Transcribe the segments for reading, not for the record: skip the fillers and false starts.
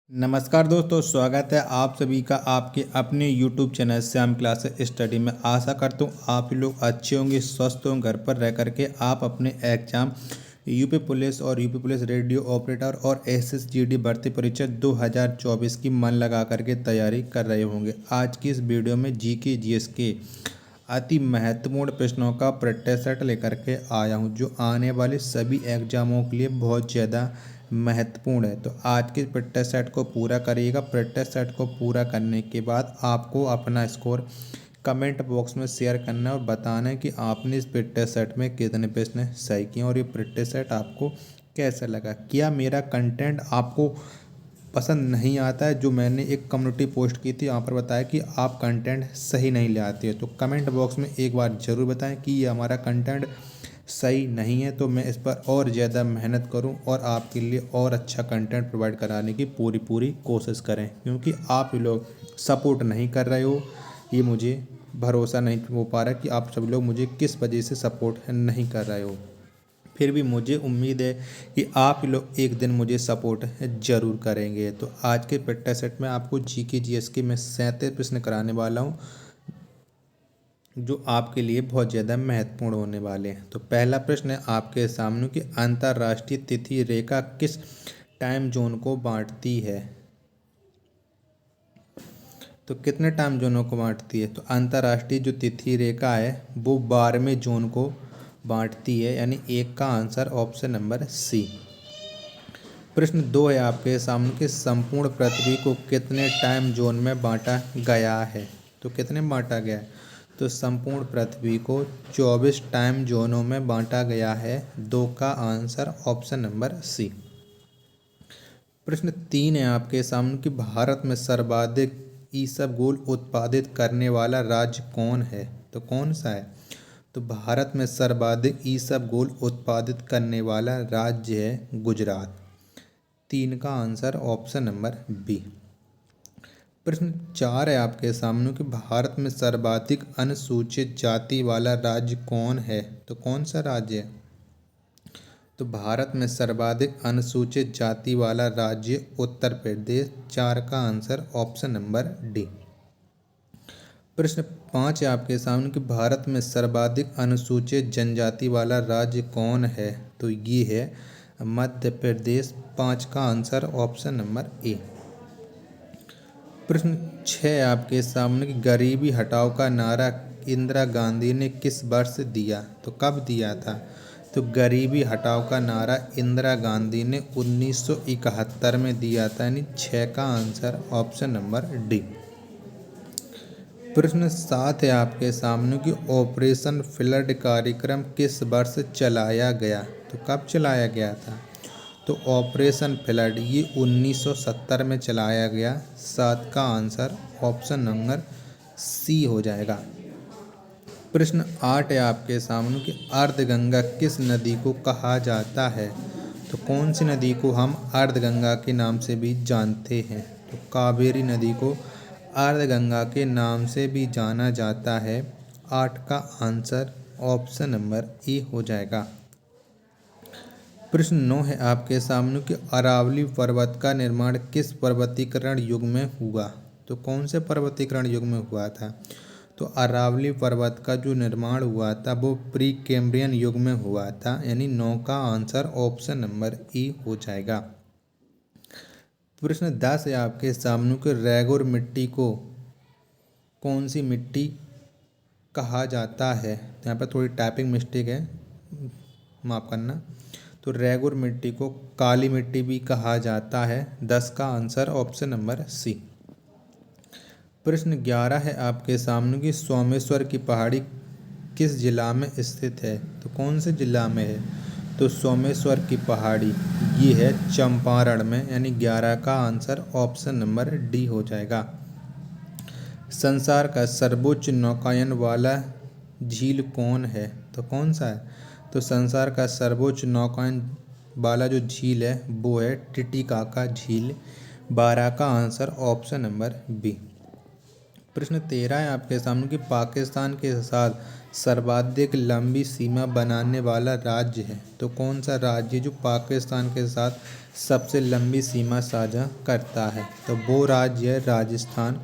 नमस्कार दोस्तों, स्वागत है आप सभी का आपके अपने YouTube channel Shyam classes study में। आशा करता हूँ आप लोग अच्छे होंगे, स्वस्थ होंगे। घर पर रह करके आप अपने एग्जाम यूपी पुलिस और यूपी पुलिस रेडियो ऑपरेटर और SSGD भर्ती परीक्षा 2024 की मन लगा करके तैयारी कर रहे होंगे। आज की इस वीडियो में GK GS के अति महत्वपूर्ण प्रश्नों का प्रैक्टिस सेट लेकर के आया हूँ, जो आने वाले सभी एग्जामों के लिए बहुत ज़्यादा महत्वपूर्ण है। तो आज के प्रैक्टिस सेट को पूरा करिएगा। प्रैक्टिस सेट को पूरा करने के बाद आपको अपना स्कोर कमेंट बॉक्स में शेयर करना है और बताना है कि आपने इस प्रैक्टिस सेट में कितने प्रश्न सही किए और ये प्रैक्टिस सेट आपको कैसा लगा। क्या मेरा कंटेंट आपको पसंद नहीं आता है? जो मैंने एक कम्युनिटी पोस्ट की थी, यहाँ पर बताया कि आप कंटेंट सही नहीं ले आते हो, तो कमेंट बॉक्स में एक बार ज़रूर बताएं कि ये हमारा कंटेंट सही नहीं है, तो मैं इस पर और ज़्यादा मेहनत करूं और आपके लिए और अच्छा कंटेंट प्रोवाइड कराने की पूरी कोशिश करें। क्योंकि आप लोग सपोर्ट नहीं कर रहे हो, ये मुझे भरोसा नहीं हो पा रहा कि आप सब लोग मुझे किस वजह से सपोर्ट नहीं कर रहे हो। फिर भी मुझे उम्मीद है कि आप लोग एक दिन मुझे सपोर्ट ज़रूर करेंगे। तो आज के प्रैक्टिस सेट में आपको GK GS के मैं 37 प्रश्न कराने वाला हूँ, जो आपके लिए बहुत ज़्यादा महत्वपूर्ण होने वाले हैं। तो पहला प्रश्न है आपके सामने कि अंतर्राष्ट्रीय तिथि रेखा किस टाइम जोन को बांटती है? तो कितने टाइम जोनों को बांटती है? तो अंतर्राष्ट्रीय जो तिथि रेखा है वो 12वें जोन को बांटती है, यानी एक का आंसर ऑप्शन नंबर सी। प्रश्न 2 है आपके सामने कि संपूर्ण पृथ्वी को कितने टाइम जोन में बांटा गया है? तो कितने में बांटा गया है? तो संपूर्ण पृथ्वी को 24 टाइम जोनों में बांटा गया है। 2 का आंसर ऑप्शन नंबर सी। प्रश्न 3 है आपके सामने कि भारत में सर्वाधिक इसबगोल उत्पादित करने वाला राज्य कौन है? तो कौन सा है? तो भारत में सर्वाधिक इसबगोल उत्पादित करने वाला राज्य है गुजरात। 3 का आंसर ऑप्शन नंबर बी। प्रश्न 4 है आपके सामने कि भारत में सर्वाधिक अनुसूचित जाति वाला राज्य कौन है? तो कौन सा राज्य है? तो भारत में सर्वाधिक अनुसूचित जाति वाला राज्य उत्तर प्रदेश। 4 का आंसर ऑप्शन नंबर डी। प्रश्न 5 है आपके सामने कि भारत में सर्वाधिक अनुसूचित जनजाति वाला राज्य कौन है? तो ये है मध्य प्रदेश। 5 का आंसर ऑप्शन नंबर ए। प्रश्न 6 है आपके सामने कि गरीबी हटाओ का नारा इंदिरा गांधी ने किस वर्ष दिया? तो कब दिया था? तो गरीबी हटाओ का नारा इंदिरा गांधी ने 1971 में दिया था, यानी 6 का आंसर ऑप्शन नंबर डी। प्रश्न 7 है आपके सामने कि ऑपरेशन फ्लड कार्यक्रम किस वर्ष चलाया गया? तो कब चलाया गया था? तो ऑपरेशन फ्लड ये 1970 में चलाया गया। 7 का आंसर ऑप्शन नंबर सी हो जाएगा। प्रश्न 8 है आपके सामने कि अर्धगंगा किस नदी को कहा जाता है? तो कौन सी नदी को हम अर्धगंगा के नाम से भी जानते हैं? तो कावेरी नदी को अर्धगंगा के नाम से भी जाना जाता है। 8 का आंसर ऑप्शन नंबर ए हो जाएगा। प्रश्न 9 है आपके सामने कि अरावली पर्वत का निर्माण किस पर्वतीकरण युग में हुआ? तो कौन से पर्वतीकरण युग में हुआ था? तो अरावली पर्वत का जो निर्माण हुआ था वो प्री कैम्ब्रियन युग में हुआ था, यानी 9 का आंसर ऑप्शन नंबर ई हो जाएगा। प्रश्न 10 है आपके सामने कि रेगुर मिट्टी को कौन सी मिट्टी कहा जाता है? यहाँ पर थोड़ी टाइपिंग मिस्टेक है, माफ़ करना। तो रेगुर मिट्टी को काली मिट्टी भी कहा जाता है। 10 का आंसर ऑप्शन नंबर सी। प्रश्न 11 है आपके सामने कि सोमेश्वर की पहाड़ी किस जिला में स्थित है? तो कौन से जिला में है? तो सोमेश्वर की पहाड़ी ये है चंपारण में, यानी 11 का आंसर ऑप्शन नंबर डी हो जाएगा। संसार का सर्वोच्च नौकायन वाला झील कौन है? तो कौन सा है? तो संसार का सर्वोच्च नौकायन वाला जो झील है वो है टिटिकाका झील। 12 का आंसर ऑप्शन नंबर बी। प्रश्न 13 है आपके सामने कि पाकिस्तान के साथ सर्वाधिक लंबी सीमा बनाने वाला राज्य है, तो कौन सा राज्य है जो पाकिस्तान के साथ सबसे लंबी सीमा साझा करता है? तो वो राज्य है राजस्थान।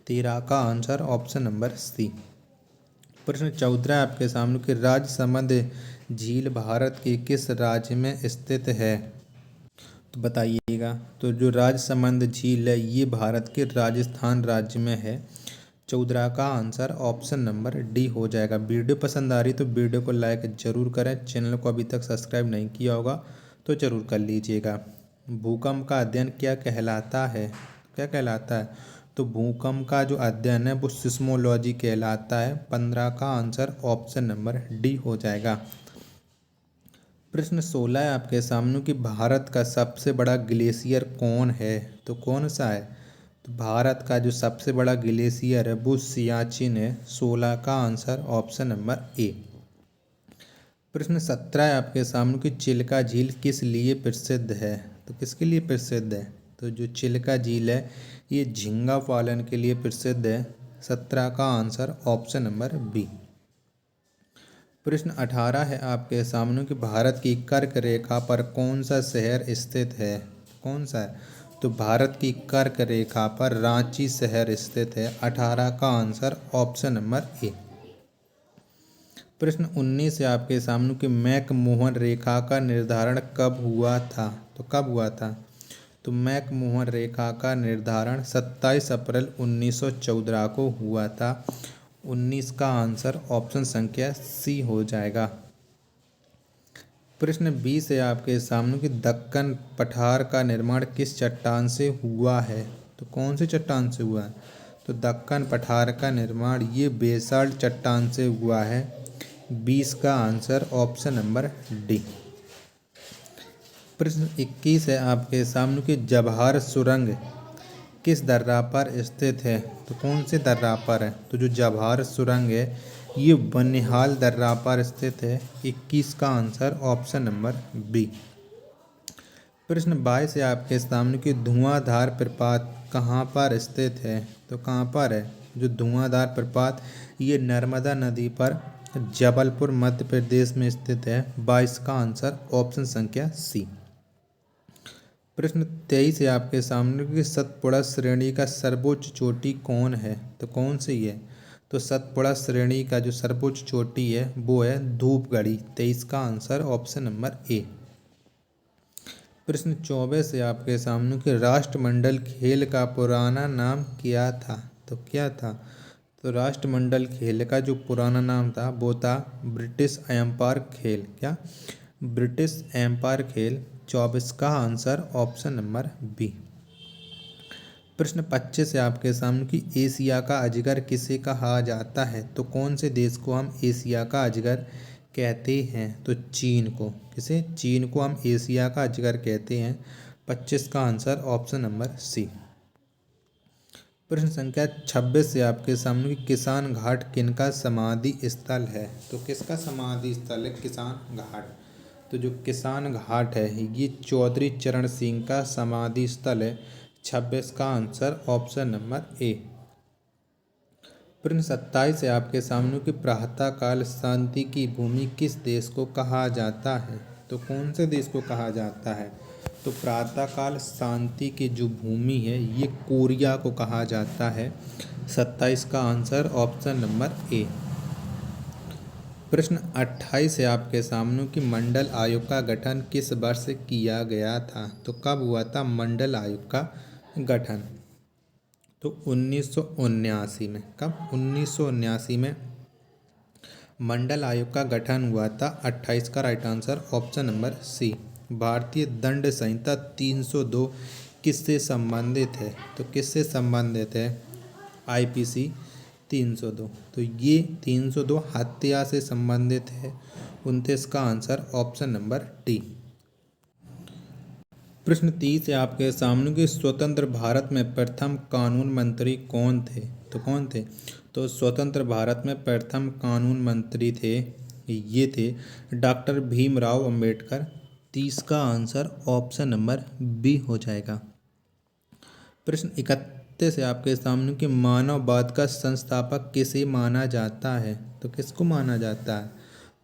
13 का आंसर ऑप्शन नंबर सी। प्रश्न 14 है आपके सामने कि राजसमंद झील भारत के किस राज्य में स्थित है? तो बताइएगा। तो जो राजसमंद झील है ये भारत के राजस्थान राज्य में है। 14 का आंसर ऑप्शन नंबर डी हो जाएगा। वीडियो पसंद आ रही तो वीडियो को लाइक जरूर करें। चैनल को अभी तक सब्सक्राइब नहीं किया होगा तो जरूर कर लीजिएगा। भूकंप का अध्ययन क्या कहलाता है? क्या कहलाता है? तो भूकंप का जो अध्ययन है वो सिस्मोलॉजी कहलाता है। 15 का आंसर ऑप्शन नंबर डी हो जाएगा। प्रश्न 16 है आपके सामने कि भारत का सबसे बड़ा ग्लेशियर कौन है? तो कौन सा है? तो भारत का जो सबसे बड़ा ग्लेशियर है वो सियाचिन है। 16 का आंसर ऑप्शन नंबर ए। प्रश्न 17 है आपके सामने कि चिल्का झील किस लिए प्रसिद्ध है? तो किसके लिए प्रसिद्ध है? तो जो चिल्का झील है ये झींगा पालन के लिए प्रसिद्ध है। 17 का आंसर ऑप्शन नंबर बी। प्रश्न 18 है आपके सामने कि भारत की कर्क रेखा पर कौन सा शहर स्थित है? कौन सा है? तो भारत की कर्क रेखा पर रांची शहर स्थित है। 18 का आंसर ऑप्शन नंबर ए। प्रश्न 19 है आपके सामने कि मैकमोहन रेखा का निर्धारण कब हुआ था? तो कब हुआ था? तो मैकमोहन रेखा का निर्धारण 27 अप्रैल 1914 को हुआ था। 19 का आंसर ऑप्शन संख्या सी हो जाएगा। प्रश्न 20 है आपके सामने कि दक्कन पठार का निर्माण किस चट्टान से हुआ है? तो कौन सी चट्टान से हुआ है? तो दक्कन पठार का निर्माण ये बेसाल्ट चट्टान से हुआ है। 20 का आंसर ऑप्शन नंबर डी। प्रश्न 21 है आपके सामने कि जवाहर सुरंग किस दर्रा पर स्थित है? तो कौन से दर्रा पर है? तो जो जवाहर सुरंग है ये बनिहाल दर्रा पर स्थित है। 21 का आंसर ऑप्शन नंबर बी। प्रश्न 22 है आपके सामने कि धुआंधार प्रपात कहाँ पर स्थित है? तो कहाँ पर है? जो धुआंधार प्रपात ये नर्मदा नदी पर जबलपुर मध्य प्रदेश में स्थित है। 22 का आंसर ऑप्शन संख्या सी। प्रश्न 23 है आपके सामने कि सतपुड़ा श्रेणी का सर्वोच्च चोटी कौन है? तो कौन सी है? तो सतपुड़ा श्रेणी का जो सर्वोच्च चोटी है वो है धूपगढ़ी। 23 का आंसर ऑप्शन नंबर ए। प्रश्न 24 है आपके सामने कि राष्ट्रमंडल खेल का पुराना नाम क्या था? तो क्या था? तो राष्ट्रमंडल खेल का जो पुराना नाम था वो था ब्रिटिश एम्पायर खेल। क्या? ब्रिटिश एम्पायर खेल। 24 का आंसर ऑप्शन नंबर बी। प्रश्न 25 है आपके सामने कि एशिया का अजगर किसे कहा जाता है? तो कौन से देश को हम एशिया का अजगर कहते हैं? तो चीन को। किसे? चीन को हम एशिया का अजगर कहते हैं। 25 का आंसर ऑप्शन नंबर सी। प्रश्न संख्या 26 है आपके सामने कि किसान घाट किनका समाधि स्थल है? तो किसका समाधि स्थल है किसान घाट? तो जो किसान घाट है ये चौधरी चरण सिंह का समाधि स्थल है। 26 का आंसर ऑप्शन नंबर ए। प्रश्न 27 है आपके सामने कि प्रातःकाल शांति की भूमि किस देश को कहा जाता है? तो कौन से देश को कहा जाता है? तो प्रातःकाल शांति की जो भूमि है ये कोरिया को कहा जाता है। 27 का आंसर ऑप्शन नंबर ए। प्रश्न 28 है आपके सामने कि मंडल आयोग का गठन किस वर्ष किया गया था? तो कब हुआ था मंडल आयोग का गठन? तो 1979 में। कब? 1979 में मंडल आयोग का गठन हुआ था। 28 का right answer option number C. भारतीय दंड संहिता 302 किससे संबंधित है? तो किससे संबंधित है? आईपीसी 302। तो ये 302 हत्या से संबंधित है। 29 का आंसर ऑप्शन नंबर डी। प्रश्न 30 है आपके सामने कि स्वतंत्र भारत में प्रथम कानून मंत्री कौन थे? तो कौन थे? तो स्वतंत्र भारत में प्रथम कानून मंत्री थे ये थे डॉक्टर भीमराव अंबेडकर। 30 का आंसर ऑप्शन नंबर बी हो जाएगा। प्रश्न 31 से आपके सामने कि मानववाद का संस्थापक किसे माना जाता है, तो किसको माना जाता है?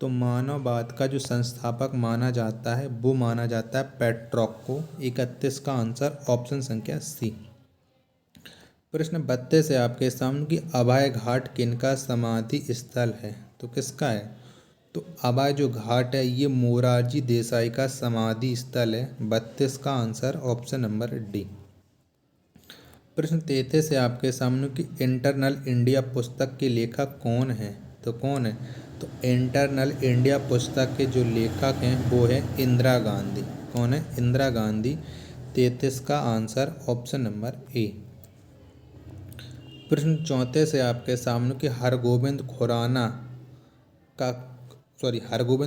तो मानववाद का जो संस्थापक माना जाता है वो माना जाता है पेट्रोक को। 31 का आंसर ऑप्शन संख्या सी। प्रश्न 32 से आपके सामने कि अभय घाट किनका समाधि स्थल है, तो किसका है? तो अभय जो घाट है ये मोरारजी देसाई का समाधि स्थल है। 32 का आंसर ऑप्शन नंबर डी। प्रश्न 33 से आपके सामने कि इंटरनल इंडिया पुस्तक के लेखक कौन है, तो कौन है? तो इंटरनल इंडिया पुस्तक के जो लेखक हैं वो है इंदिरा गांधी। कौन है? इंदिरा गांधी। 33 का आंसर ऑप्शन नंबर ए। प्रश्न 34 से आपके सामने कि हरगोबिंद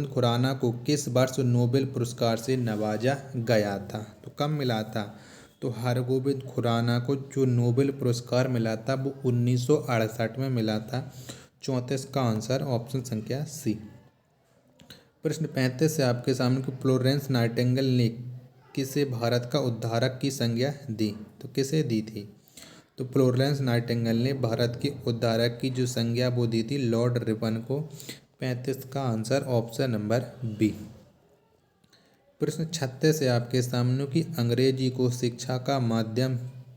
खुराना को किस वर्ष नोबेल पुरस्कार से नवाजा गया था, तो कब मिला था? तो हरगोबिंद खुराना को जो नोबेल पुरस्कार मिला था वो 1968 में मिला था। 34 का आंसर ऑप्शन संख्या सी। प्रश्न 35 से आपके सामने कि फ्लोरेंस नाइटिंगेल ने किसे भारत का उद्धारक की संज्ञा दी, तो किसे दी थी? तो फ्लोरेंस नाइटिंगेल ने भारत के उद्धारक की जो संज्ञा वो दी थी लॉर्ड रिपन को। 35 का आंसर ऑप्शन नंबर बी। प्रश्न 36 से आपके सामने कि अंग्रेजी को शिक्षा का माध्यम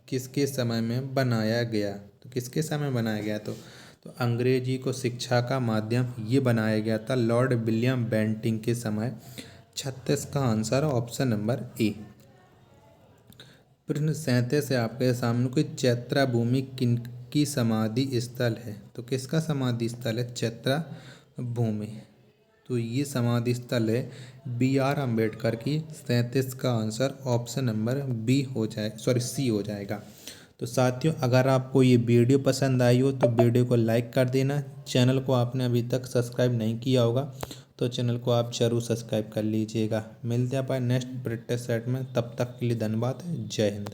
किसके समय में बनाया गया, तो किसके समय बनाया गया? तो अंग्रेजी को शिक्षा का माध्यम ये बनाया गया था लॉर्ड विलियम बेंटिंग के समय। 36 का आंसर ऑप्शन नंबर ए। प्रश्न 37 से आपके सामने कोई चैत्रा भूमि किनकी समाधि स्थल है, तो किसका समाधि स्थल है? चैत्रा भूमि। तो ये समाधि स्थल है BR अम्बेडकर की। 37 का आंसर ऑप्शन नंबर सी हो जाएगा। तो साथियों, अगर आपको ये वीडियो पसंद आई हो तो वीडियो को लाइक कर देना। चैनल को आपने अभी तक सब्सक्राइब नहीं किया होगा तो चैनल को आप जरूर सब्सक्राइब कर लीजिएगा। मिलते हैं अपन नेक्स्ट प्रैक्टिस सेट में, तब तक के लिए धन्यवाद। जय हिंद।